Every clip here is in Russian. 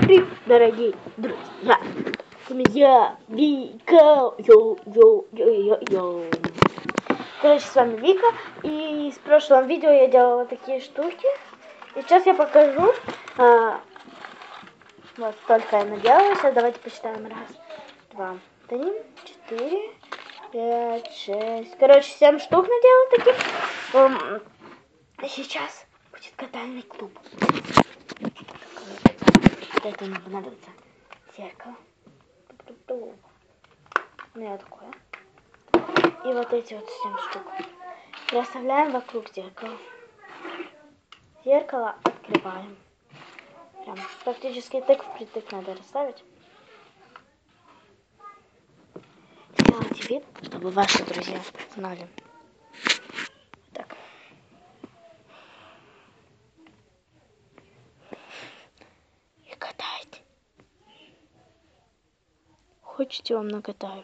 Привет, дорогие друзья! С вами я, Вика. Йо-йо-йо-йо-йо. Короче, с вами Вика. И в прошлом видео я делала такие штуки. И сейчас я покажу. Вот столько я наделала. Сейчас давайте посчитаем. Раз, два, три, 4, 5, 6. Короче, 7 штук наделала таких. А сейчас будет катальный клуб. Для этого нам понадобится зеркало. У меня такое. И вот эти вот 7 штук. Расставляем вокруг зеркала. Зеркало открываем. Прям практически тык впритык надо расставить. Сделайте вид, чтобы ваши друзья знали. Так. И катайте. Хочете, вам накатаю?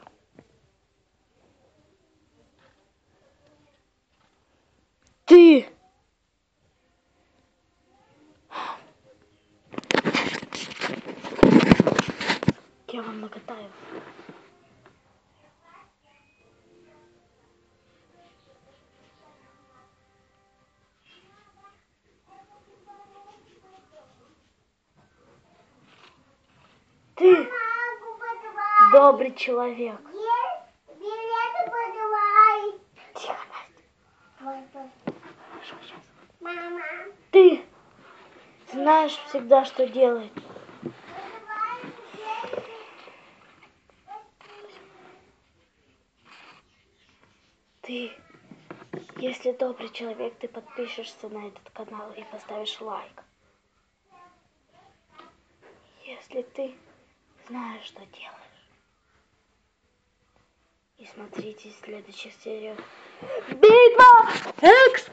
Ты! Я вам накатаю. Ты добрый человек. Тихо, Настя. Хорошо, сейчас. Мама. Ты знаешь всегда, что делать. Ты, если добрый человек, ты подпишешься на этот канал и поставишь лайк. Если ты знаешь, что делаешь. И смотрите следующих сериях. Битва Экс!